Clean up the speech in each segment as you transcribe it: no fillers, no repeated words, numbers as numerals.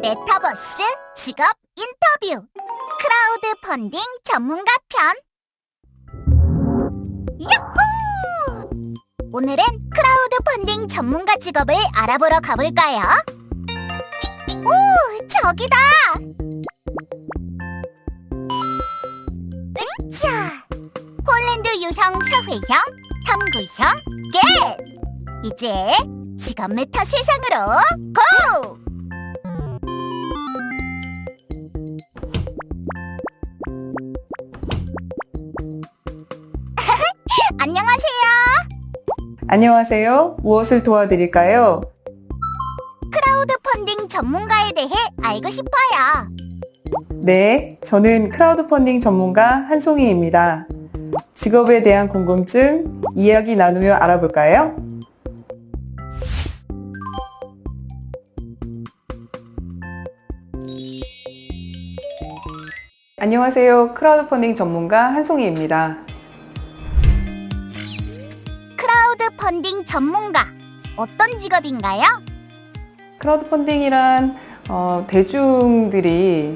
메타버스 직업 인터뷰 크라우드 펀딩 전문가 편. 야호! 오늘은 크라우드 펀딩 전문가 직업을 알아보러 가볼까요? 오, 저기다! 으차! 폴란드 유형, 사회형, 탐구형, 겟! 이제 직업 메타 세상으로 고! 안녕하세요. 안녕하세요. 무엇을 도와드릴까요? 크라우드 펀딩 전문가에 대해 알고 싶어요. 네, 저는 크라우드 펀딩 전문가 한송이입니다. 직업에 대한 궁금증 이야기 나누며 알아볼까요? 안녕하세요. 크라우드 펀딩 전문가 한송이입니다. 크라우드 펀딩 전문가, 어떤 직업인가요? 크라우드 펀딩이란 대중들이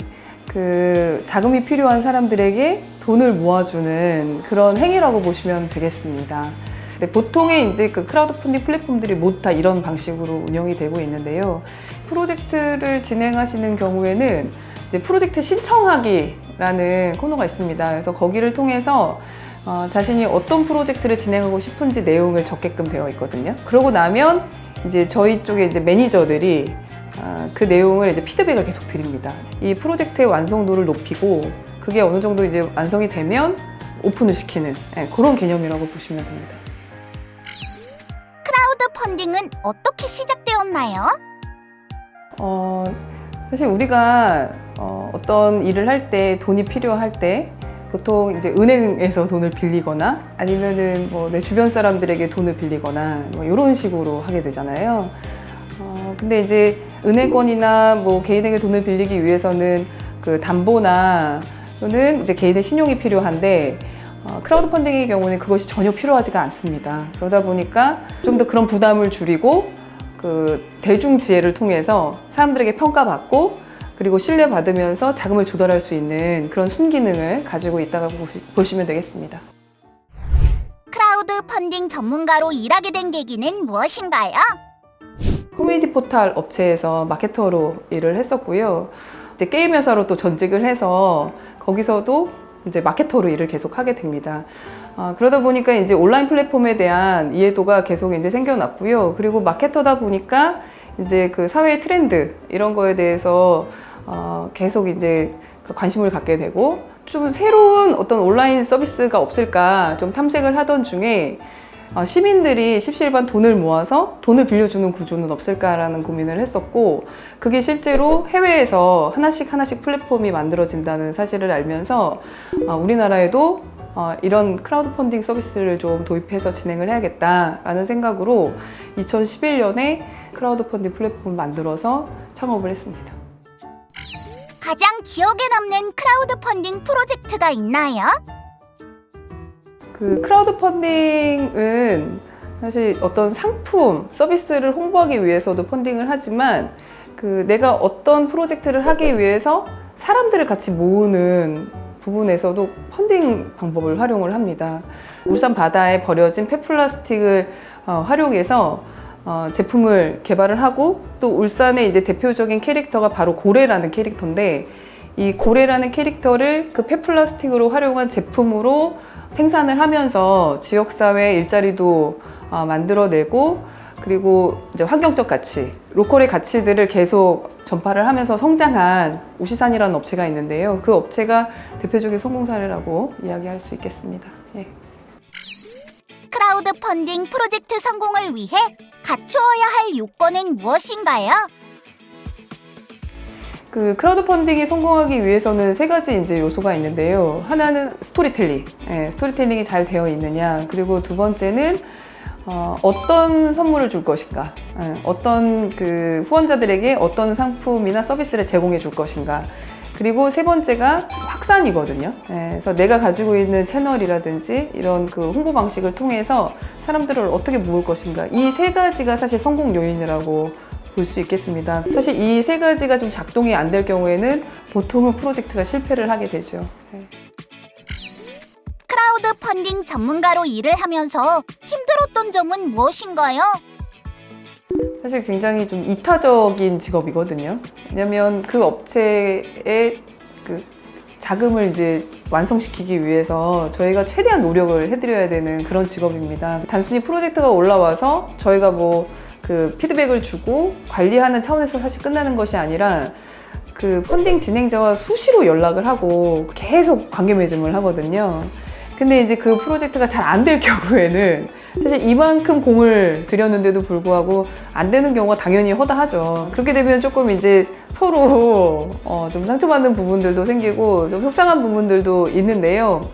그 자금이 필요한 사람들에게 돈을 모아주는 그런 행위라고 보시면 되겠습니다. 근데 보통의 이제 그 크라우드 펀딩 플랫폼들이 모두 다 이런 방식으로 운영이 되고 있는데요. 프로젝트를 진행하시는 경우에는 이제 프로젝트 신청하기라는 코너가 있습니다. 그래서 거기를 통해서 자신이 어떤 프로젝트를 진행하고 싶은지 내용을 적게끔 되어 있거든요. 그러고 나면 이제 저희 쪽에 이제 매니저들이 그 내용을 이제 피드백을 계속 드립니다. 이 프로젝트의 완성도를 높이고 그게 어느 정도 이제 완성이 되면 오픈을 시키는 그런 개념이라고 보시면 됩니다. 크라우드 펀딩은 어떻게 시작되었나요? 사실 우리가 어떤 일을 할 때 돈이 필요할 때 보통 이제 은행에서 돈을 빌리거나 아니면은 뭐 내 주변 사람들에게 돈을 빌리거나 뭐 이런 식으로 하게 되잖아요. 근데 이제 은행권이나 뭐 개인에게 돈을 빌리기 위해서는 그 담보나 또는 이제 개인의 신용이 필요한데 크라우드 펀딩의 경우는 그것이 전혀 필요하지가 않습니다. 그러다 보니까 좀 더 그런 부담을 줄이고 그 대중 지혜를 통해서 사람들에게 평가받고 그리고 신뢰받으면서 자금을 조달할 수 있는 그런 순기능을 가지고 있다고 보시면 되겠습니다. 크라우드 펀딩 전문가로 일하게 된 계기는 무엇인가요? 커뮤니티 포털 업체에서 마케터로 일을 했었고요. 이제 게임 회사로 또 전직을 해서 거기서도 이제 마케터로 일을 계속 하게 됩니다. 그러다 보니까 이제 온라인 플랫폼에 대한 이해도가 계속 이제 생겨났고요. 그리고 마케터다 보니까 이제 그 사회의 트렌드 이런 거에 대해서 계속 이제 관심을 갖게 되고 좀 새로운 어떤 온라인 서비스가 없을까 좀 탐색을 하던 중에 시민들이 십시일반 돈을 모아서 돈을 빌려주는 구조는 없을까라는 고민을 했었고 그게 실제로 해외에서 하나씩 플랫폼이 만들어진다는 사실을 알면서 우리나라에도 이런 크라우드 펀딩 서비스를 좀 도입해서 진행을 해야겠다라는 생각으로 2011년에 크라우드 펀딩 플랫폼을 만들어서 창업을 했습니다. 가장 기억에 남는 크라우드 펀딩 프로젝트가 있나요? 그 크라우드 펀딩은 사실 어떤 상품, 서비스를 홍보하기 위해서도 펀딩을 하지만 그 내가 어떤 프로젝트를 하기 위해서 사람들을 같이 모으는 부분에서도 펀딩 방법을 활용을 합니다. 울산 바다에 버려진 폐플라스틱을 활용해서 제품을 개발을 하고 또 울산의 이제 대표적인 캐릭터가 바로 고래라는 캐릭터인데 이 고래라는 캐릭터를 그 폐플라스틱으로 활용한 제품으로 생산을 하면서 지역사회 일자리도 만들어내고 그리고 이제 환경적 가치, 로컬의 가치들을 계속 전파를 하면서 성장한 우시산이라는 업체가 있는데요. 그 업체가 대표적인 성공 사례라고 이야기할 수 있겠습니다. 예. 크라우드 펀딩 프로젝트 성공을 위해 갖추어야 할 요건은 무엇인가요? 그 크라우드 펀딩이 성공하기 위해서는 세 가지 이제 요소가 있는데요. 하나는 스토리텔링, 스토리텔링이 잘 되어 있느냐. 그리고 두 번째는 어떤 선물을 줄 것인가, 어떤 그 후원자들에게 어떤 상품이나 서비스를 제공해 줄 것인가. 그리고 세 번째가 확산이거든요. 그래서 내가 가지고 있는 채널이라든지 이런 그 홍보 방식을 통해서 사람들을 어떻게 모을 것인가. 이 세 가지가 사실 성공 요인이라고 볼 수 있겠습니다. 사실 이 세 가지가 좀 작동이 안 될 경우에는 보통은 프로젝트가 실패를 하게 되죠. 크라우드 펀딩 전문가로 일을 하면서 힘들었던 점은 무엇인가요? 사실 굉장히 좀 이타적인 직업이거든요. 왜냐면 그 업체의 그 자금을 이제 완성시키기 위해서 저희가 최대한 노력을 해드려야 되는 그런 직업입니다. 단순히 프로젝트가 올라와서 저희가 뭐 그 피드백을 주고 관리하는 차원에서 사실 끝나는 것이 아니라 그 펀딩 진행자와 수시로 연락을 하고 계속 관계 맺음을 하거든요. 근데 이제 그 프로젝트가 잘 안 될 경우에는 사실 이만큼 공을 들였는데도 불구하고 안 되는 경우가 당연히 허다하죠. 그렇게 되면 조금 이제 서로 좀 상처받는 부분들도 생기고 좀 속상한 부분들도 있는데요.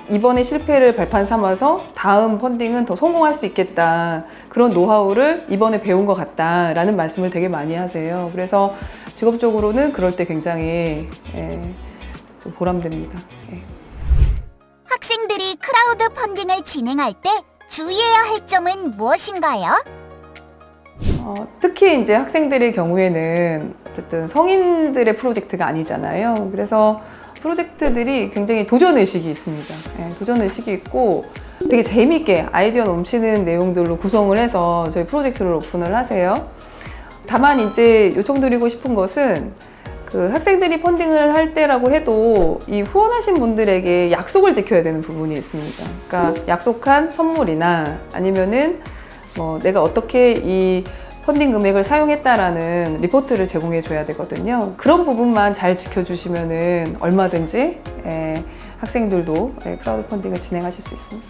이번에 실패를 발판 삼아서 다음 펀딩은 더 성공할 수 있겠다. 그런 노하우를 이번에 배운 것 같다라는 말씀을 되게 많이 하세요. 그래서 직업적으로는 그럴 때 굉장히 좀 보람됩니다. 학생들이 크라우드 펀딩을 진행할 때 주의해야 할 점은 무엇인가요? 특히 이제 학생들의 경우에는 어쨌든 성인들의 프로젝트가 아니잖아요. 그래서 프로젝트들이 굉장히 도전의식이 있습니다. 도전의식이 있고 되게 재미있게 아이디어 넘치는 내용들로 구성을 해서 저희 프로젝트를 오픈을 하세요. 다만 이제 요청드리고 싶은 것은 그 학생들이 펀딩을 할 때라고 해도 이 후원하신 분들에게 약속을 지켜야 되는 부분이 있습니다. 그러니까 약속한 선물이나 아니면은 뭐 내가 어떻게 이 펀딩 금액을 사용했다라는 리포트를 제공해 줘야 되거든요. 그런 부분만 잘 지켜주시면은 얼마든지 학생들도 크라우드 펀딩을 진행하실 수 있습니다.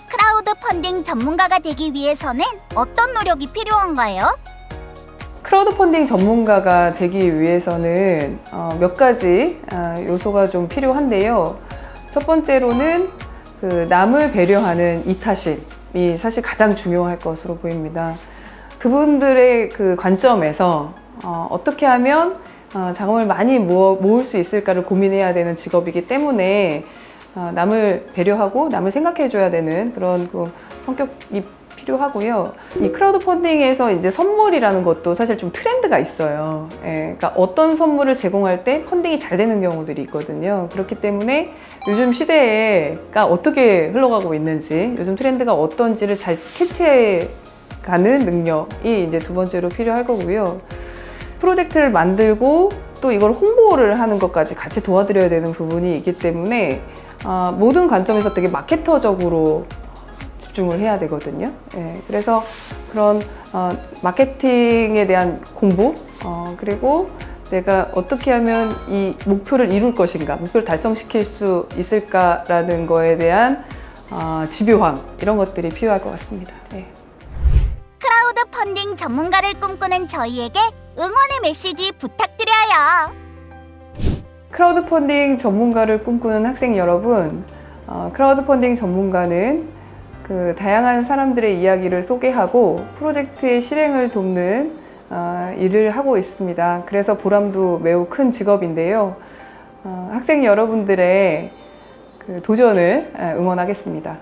크라우드 펀딩 전문가가 되기 위해서는 어떤 노력이 필요한가요? 크라우드 펀딩 전문가가 되기 위해서는 몇 가지 요소가 좀 필요한데요. 첫 번째로는 그 남을 배려하는 이타심이 사실 가장 중요할 것으로 보입니다. 그분들의 그 관점에서 어떻게 하면 자금을 많이 모을 수 있을까를 고민해야 되는 직업이기 때문에 남을 배려하고 남을 생각해 줘야 되는 그런 그 성격이 필요하고요. 이 크라우드 펀딩에서 이제 선물이라는 것도 사실 좀 트렌드가 있어요. 그러니까 어떤 선물을 제공할 때 펀딩이 잘 되는 경우들이 있거든요. 그렇기 때문에 요즘 시대가 어떻게 흘러가고 있는지, 요즘 트렌드가 어떤지를 잘 캐치해 가는 능력이 이제 두 번째로 필요할 거고요. 프로젝트를 만들고 또 이걸 홍보를 하는 것까지 같이 도와드려야 되는 부분이 있기 때문에 모든 관점에서 되게 마케터적으로 집중을 해야 되거든요. 그래서 그런 마케팅에 대한 공부, 그리고 내가 어떻게 하면 이 목표를 이룰 것인가, 목표를 달성시킬 수 있을까라는 거에 대한 집요함, 이런 것들이 필요할 것 같습니다. 크라우드 펀딩 전문가를 꿈꾸는 저희에게 응원의 메시지 부탁드려요. 크라우드 펀딩 전문가를 꿈꾸는 학생 여러분, 크라우드 펀딩 전문가는 그 다양한 사람들의 이야기를 소개하고 프로젝트의 실행을 돕는 일을 하고 있습니다. 그래서 보람도 매우 큰 직업인데요. 학생 여러분들의 그 도전을 응원하겠습니다.